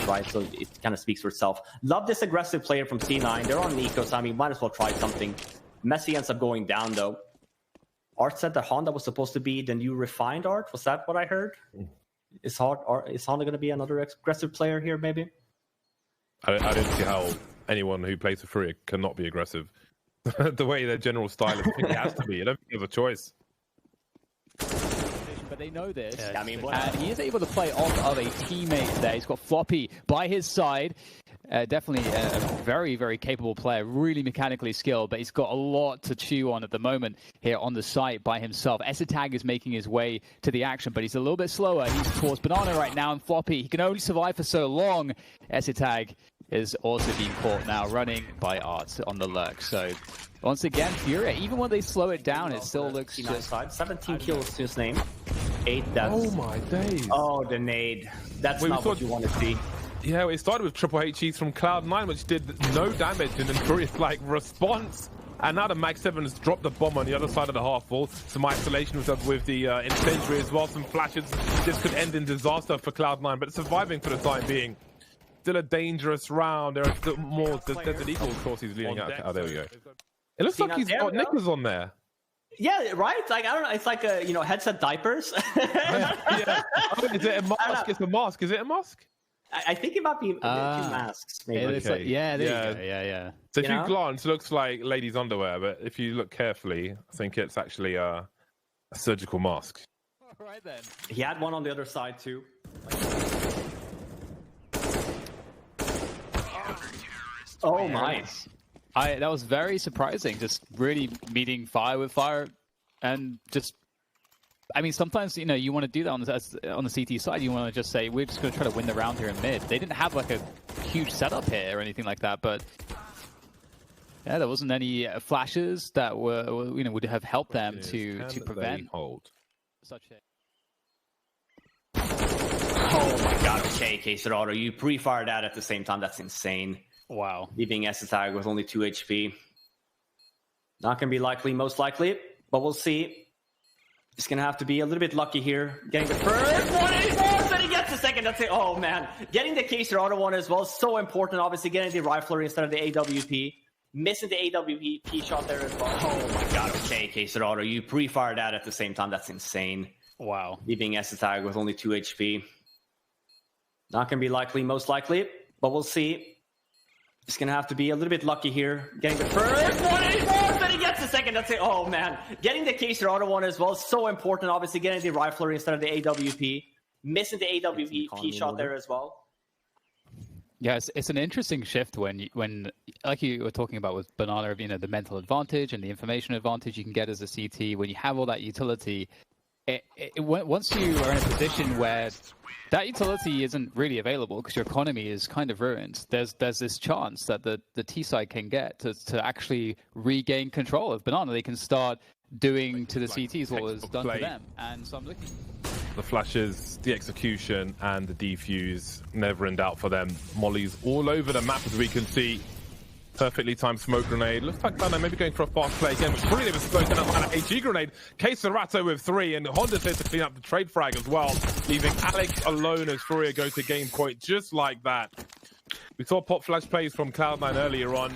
right? So it kind of speaks for itself. Love this aggressive player from C9. They're on Nico, so I mean, might as well try something. Messi ends up going down, though. Art said that Honda was supposed to be the new refined Art. Was that what I heard? Is Honda going to be another aggressive player here, maybe? I don't see how anyone who plays for Furia cannot be aggressive. The way their general style is, I think it has to be. I don't think there's a choice. But they know this. Yeah, I mean, and he is able to play off of a teammate there. He's got Floppy by his side. Definitely a very, very capable player, really mechanically skilled, but he's got a lot to chew on at the moment here on the site by himself. Esitag is making his way to the action, but he's a little bit slower. He's towards Banana right now, and Floppy, he can only survive for so long. Esitag is also being caught now, running by Art on the lurk. So once again, Furia, even when they slow it down, it still looks just... 17 kills to his name. 8 deaths. Oh my days. Oh, the nade. That's not what you want to see. Yeah, it started with triple HEs from Cloud9, which did no damage, and then Furious like response. And now the Mag 7 has dropped the bomb on the other side of the half wall. Some isolation with the incendiary as well. Some flashes. This could end in disaster for Cloud9, but surviving for the time being. Still a dangerous round. There are still more. There's an equal course he's leading out. Oh, there we go. It looks like he's got Nickers on there. Yeah, right? Like, I don't know. It's like a, headset diapers. Yeah. Oh, is it a mask? It's a mask. Is it a mask? I think it might be two masks, maybe. Okay. Like, yeah, there you go. Yeah. So if you glance, it looks like ladies' underwear, but if you look carefully, I think it's actually a surgical mask. All right, then. He had one on the other side, too. Oh, my. That was very surprising, just really meeting fire with fire, and just... I mean, sometimes, you want to do that on the CT side. You want to just say, we're just going to try to win the round here in mid. They didn't have, like, a huge setup here or anything like that, but... Yeah, there wasn't any flashes that would have helped them to prevent such a... Oh, my God. Okay, K-Serrato, you pre-fired that at the same time. That's insane. Wow. Leaving Esitag with only 2 HP. Not going to be likely, most likely, but we'll see. He's going to have to be a little bit lucky here. Getting the first one, and he gets the second. That's it. Oh, man. Getting the K-Serrato one as well is so important. Obviously, getting the rifler instead of the AWP. Missing the AWP shot there as well. Oh, my God. Okay, K-Serrato, you pre-fired that at the same time. That's insane. Wow. Leaving Esitag with only 2 HP. Not going to be likely, most likely, but we'll see. He's going to have to be a little bit lucky here. Getting the first one, and he gets the second. That's it. Oh, man. Getting the K-Serrato one as well is so important. Obviously, getting the rifler instead of the AWP. Missing the AWP shot there as well. Yes, it's an interesting shift when, like you were talking about with Banana, the mental advantage and the information advantage you can get as a CT. When you have all that utility, once you are in a position where that utility isn't really available because your economy is kind of ruined, there's this chance that the T side can get to actually regain control of Banana. They can start doing to the CTs what was done to them. And so I'm looking... The flashes, the execution, and the defuse, never in doubt for them. Molly's all over the map, as we can see. Perfectly timed smoke grenade. Looks like Banana maybe going for a fast play again, but brilliant with smoke and a HE grenade. K-Serrato with 3, and Honda's here to clean up the trade frag as well, leaving Alex alone as Furia go to game point just like that. We saw pop flash plays from Cloud9 earlier on.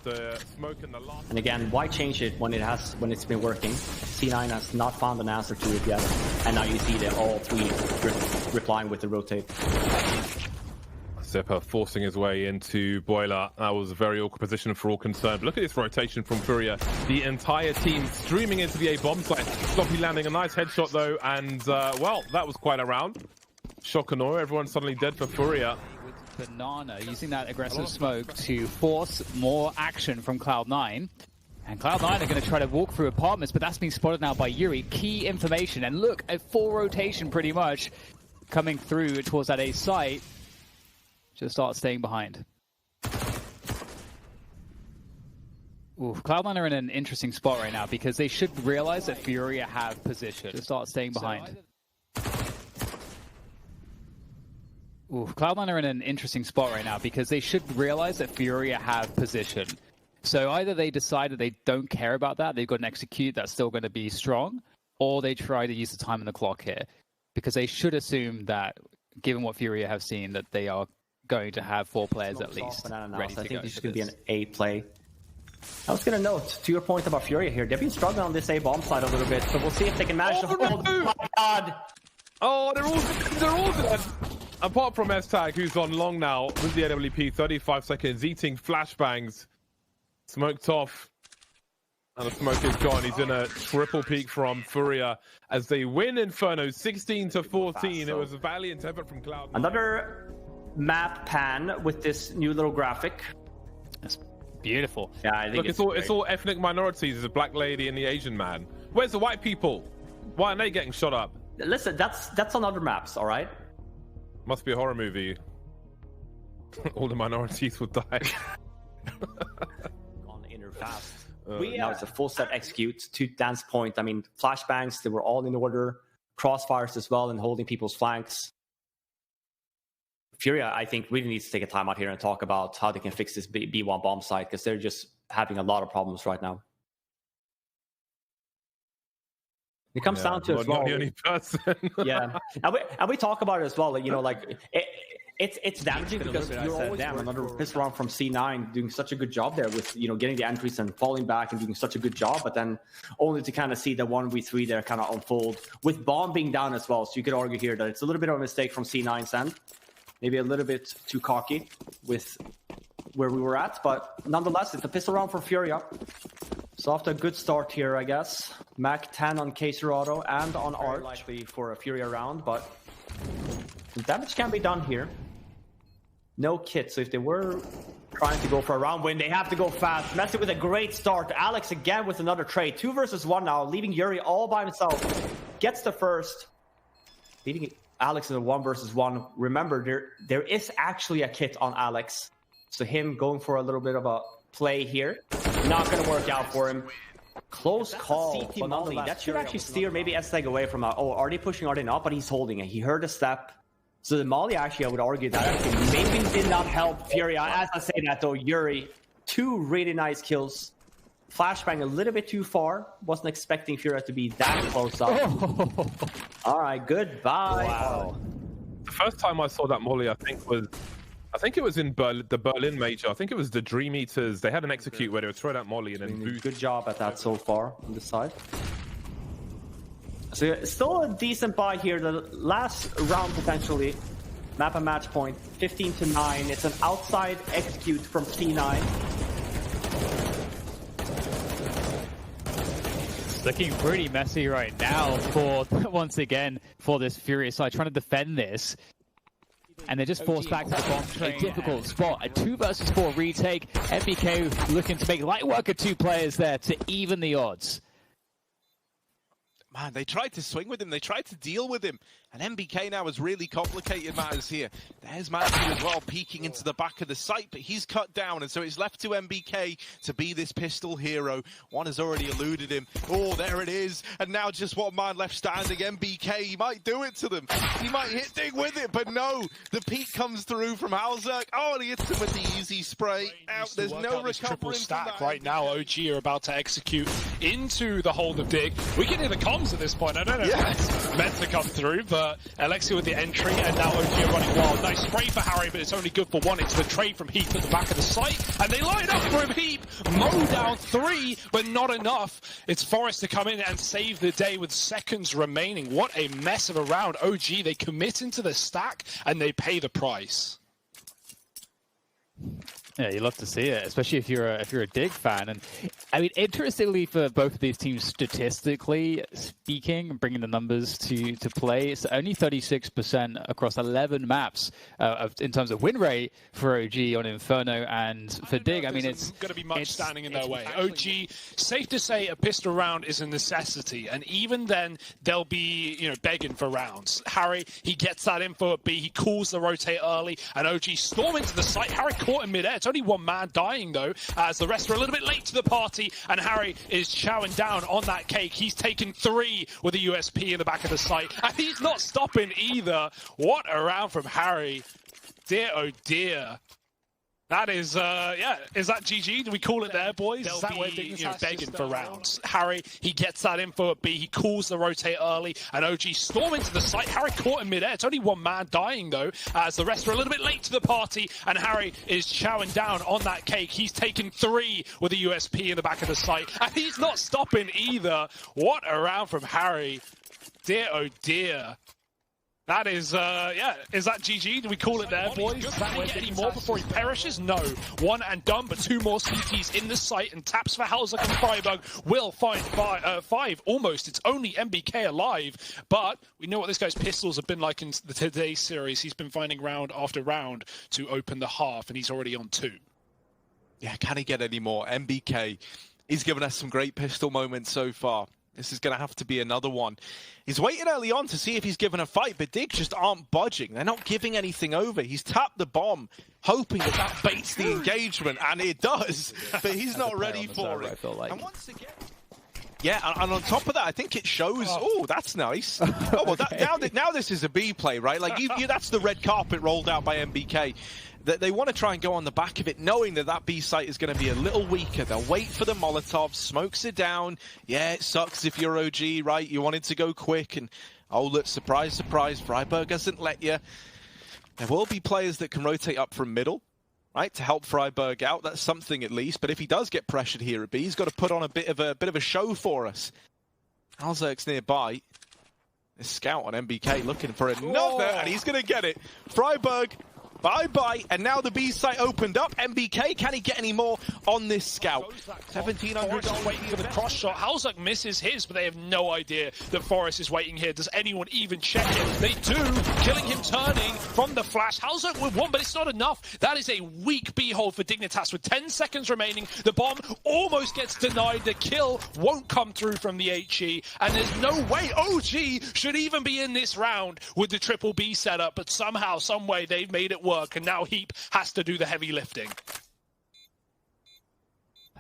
The smoke in the last... And again, why change it when it's been working? C9 has not found an answer to it yet, and now you see that all 3 replying with the rotate. Zipper forcing his way into Boiler. That was a very awkward position for all concerned. But look at this rotation from Furia. The entire team streaming into the A-bomb site. Sloppy landing a nice headshot though, and well, that was quite a round. Shokanor, everyone suddenly dead for Furia. Banana using that aggressive smoke to force more action from Cloud9. And Cloud9 are going to try to walk through apartments, but that's being spotted now by Yuri. Key information, and look, a full rotation pretty much coming through towards that A site. Just start staying behind. Ooh, Cloud9 are in an interesting spot right now because they should realize that Furia have position. Just start staying behind. Ooh, Cloud9 are in an interesting spot right now because they should realize that Furia have position. So either they decide that they don't care about that, they've got an execute that's still going to be strong, or they try to use the time on the clock here. Because they should assume that given what Furia have seen, that they are going to have 4 players at least Banana ready to I go. think this is going to be an A play. I was going to note, to your point about Furia here, they've been struggling on this A bomb side a little bit, so we'll see if they can manage to hold. Oh my god! Oh, they're all dead. Apart from S-Tag, who's on long now with the AWP, 35 seconds, eating flashbangs. Smoked off. And the smoke is gone. He's in a triple peak from Furia as they win Inferno 16-14. It was a valiant effort from Cloud. Another map pan with this new little graphic. That's beautiful. Yeah, I think Look, it's all ethnic minorities. There's a black lady and the Asian man. Where's the white people? Why aren't they getting shot up? Listen, that's on other maps, all right? Must be a horror movie. All the minorities will die. On inner fast. Now it's a full set execute. To Dan's point, I mean, flashbangs, they were all in order. Crossfires as well and holding people's flanks. Furia, I think, really needs to take a time out here and talk about how they can fix this B1 bomb site, because they're just having a lot of problems right now. It comes down to as well. Not the only person. Yeah, and we talk about it as well. You know, like it's damaging because you're always damn another piss round from C9 doing such a good job there with, you know, getting the entries and falling back and doing such a good job, but then only to kind of see the 1v3 there kind of unfold with bomb being down as well. So you could argue here that it's a little bit of a mistake from C9's end, maybe a little bit too cocky with where we were at, but nonetheless, it's a pistol round for Furia. So after a good start here, I guess. Mac 10 on Caserado and on Art. Likely for a Furia round, but some damage can be done here. No kit, so if they were trying to go for a round win, they have to go fast. Messi with a great start. Alex again with another trade. 2 versus 1 now, leaving Yuri all by himself. Gets the first. Leaving Alex in a 1 versus 1. Remember, there is actually a kit on Alex. So him going for a little bit of a play here. Not going to work out for him. Close call. But nonetheless, that should actually steer maybe S-Tag away from are they pushing, are they not? But he's holding it. He heard a step. So the Molly, actually, I would argue that actually maybe did not help Furia. As I say that, though, Yuri, 2 really nice kills. Flashbang a little bit too far. Wasn't expecting Furia to be that close up. All right, goodbye. Wow. The first time I saw that Molly, I think it was in the Berlin major. I think it was the Dream Eaters. They had an execute where they would throw that Molly and then boost. Good job at that so far on this side. So still a decent buy here. The last round potentially. Map and match point. 15-9. It's an outside execute from C9. It's looking pretty messy right now for, once again, for this Furia side trying to defend this. And they're just forced back to the bomb train. A difficult spot. A 2 versus 4 retake. MBK looking to make light work of 2 players there to even the odds. Man, they tried to swing with him. They tried to deal with him. And MBK now has really complicated matters here. There's Matthew as well, peeking into the back of the site, but he's cut down. And so it's left to MBK to be this pistol hero. One has already eluded him. Oh, there it is. And now just one man left standing. MBK, he might do it to them. He might hit Dig with it, but no. The peek comes through from Halzerk. Oh, and he hits him with the easy spray. Out. There's no recovering stack right now. OG are about to execute into the hold of Dig. We can hear the comms at this point. I don't know if it's meant to come through, but Alexia with the entry, and now OG are running wild. Nice spray for Harry, but it's only good for 1. It's the trade from Heap at the back of the site, and they line up for him. Heap, mow down 3, but not enough. It's Forrest to come in and save the day with seconds remaining. What a mess of a round. OG, they commit into the stack, and they pay the price. Yeah, you love to see it, especially if you're a Dig fan. And I mean, interestingly, for both of these teams, statistically speaking, bringing the numbers to play, it's only 36% across 11 maps in terms of win rate for OG on Inferno and for Dig. I mean, it's going to be much standing in their way. OG, safe to say, a pistol round is a necessity, and even then, they'll be begging for rounds. Harry, he gets that info at B, he calls the rotate early, and OG storm into the site. Harry caught in midair. It's only 1 man dying, though, as the rest are a little bit late to the party, and Harry is chowing down on that cake. He's taken 3 with a USP in the back of the site, and he's not stopping either. What a round from Harry. Dear, oh dear. That is, yeah, is that GG? Do we call it there, boys? Is that where Dignitas begging for rounds? Harry, he gets that info at B. He calls the rotate early, and OG storm into the site. Harry caught in midair. It's only one man dying, though, as the rest are a little bit late to the party, and Harry is chowing down on that cake. He's taken 3 with a USP in the back of the site, and he's not stopping either. What a round from Harry. Dear, oh dear. That is, yeah, is that GG? Do we call it there, boys? Is that where any more before he perishes? No. One and done, but 2 more CTs in the site, and taps for Halzak and Freiburg will find 5 almost. It's only MBK alive, but we know what this guy's pistols have been like in today's series. He's been finding round after round to open the half, and he's already on 2. Yeah, can he get any more? MBK, he's given us some great pistol moments so far. This is going to have to be another one. He's waiting early on to see if he's given a fight, but Dig just aren't budging. They're not giving anything over. He's tapped the bomb, hoping that that baits the engagement, and it does, but he's not ready for it. I feel like. And once again... Yeah, and on top of that, I think it shows... Oh, that's nice. Oh, well, now this is a B play, right? Like, that's the red carpet rolled out by MBK. They want to try and go on the back of it, knowing that that B site is going to be a little weaker. They'll wait for the Molotov, smokes it down. Yeah, it sucks if you're OG, right? You wanted to go quick, and oh, look, surprise, surprise, Freiburg doesn't let you. There will be players that can rotate up from middle, right, to help Freiburg out. That's something at least. But if he does get pressured here at B, he's got to put on a bit of a show for us. Halzak's nearby. A scout on MBK looking for another, and he's going to get it. Freiburg. Bye-bye, and now the B site opened up. MBK, can he get any more on this scout? 1,700 waiting for the cross shot. Halzak misses his, but they have no idea that Forrest is waiting here. Does anyone even check it? They do, killing him turning from the flash. Halzak with 1, but it's not enough. That is a weak B hold for Dignitas with 10 seconds remaining. The bomb almost gets denied. The kill won't come through from the HE, and there's no way OG should even be in this round with the triple B setup, but somehow, some way, they've made it work. And now Heap has to do the heavy lifting.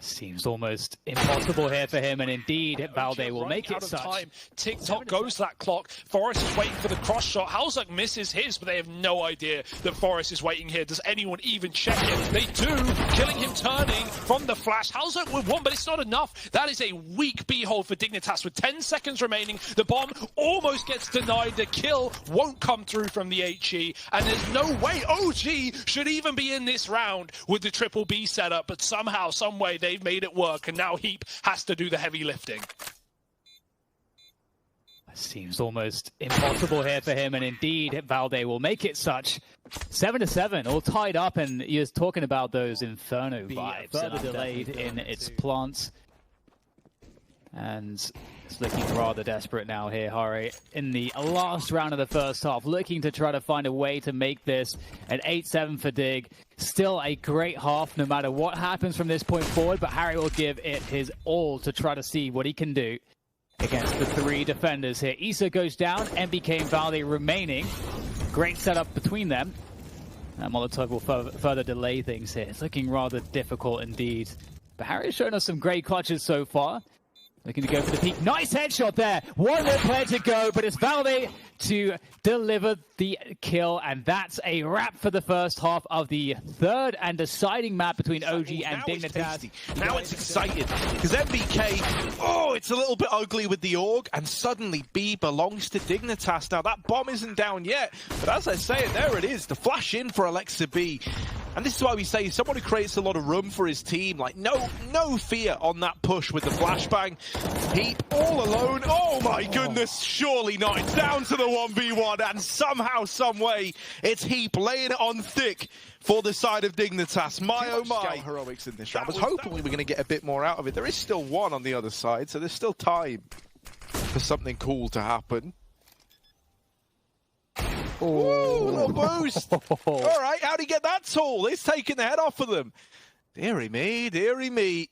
Seems almost impossible here for him, and indeed, Valde will make it such. Time. Tick-tock goes that clock. Forrest is waiting for the cross shot. Halzak misses his, but they have no idea that Forrest is waiting here. Does anyone even check it? They do, killing him turning from the flash. Halzak with 1, but it's not enough. That is a weak B hold for Dignitas with 10 seconds remaining. The bomb almost gets denied. The kill won't come through from the HE, and there's no way OG should even be in this round with the triple B setup, but somehow, some way, they've made it work, and now Heap has to do the heavy lifting. Seems almost impossible here for him, and indeed, Valde will make it such. 7-7, all tied up, and you're talking about those Inferno vibes. Further delayed in its plants. And it's looking rather desperate now here, Hari. In the last round of the first half, looking to try to find a way to make this an 8-7 for Dig. Still a great half, no matter what happens from this point forward, but Harry will give it his all to try to see what he can do against the 3 defenders here. Issa goes down, MBK and Valde remaining. Great setup between them. And Molotov will further delay things here. It's looking rather difficult indeed. But Harry's shown us some great clutches so far. Looking to go for the peak. Nice headshot there. One more player to go, but it's Valde to deliver the kill. And that's a wrap for the first half of the 3rd and deciding map between OG and Dignitas. Now it's exciting, because MBK, oh, it's a little bit ugly with the AUG, and suddenly B belongs to Dignitas. Now that bomb isn't down yet, but as I say it, there it is. The flash in for Alexa B. And this is why we say someone who creates a lot of room for his team, like no fear on that push with the flashbang. Heap all alone. Oh my goodness, surely not. It's down to the 1v1, and somehow, some way, it's Heap laying it on thick for the side of Dignitas. My oh my. Heroics in this round. I was hoping we were going to get a bit more out of it. There is still 1 on the other side, so there's still time for something cool to happen. Ooh, a little boost. All right, how'd he get that tall? He's taking the head off of them. Deary me, deary me.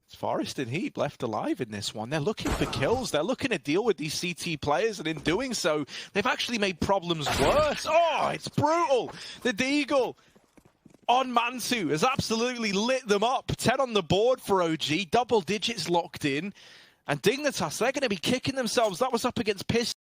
It's Forrest and Heap left alive in this one. They're looking for kills. They're looking to deal with these CT players, and in doing so, they've actually made problems worse. Oh, it's brutal. The Deagle on Mansu has absolutely lit them up. 10 on the board for OG. Double digits locked in. And Dignitas, they're going to be kicking themselves. That was up against Piss.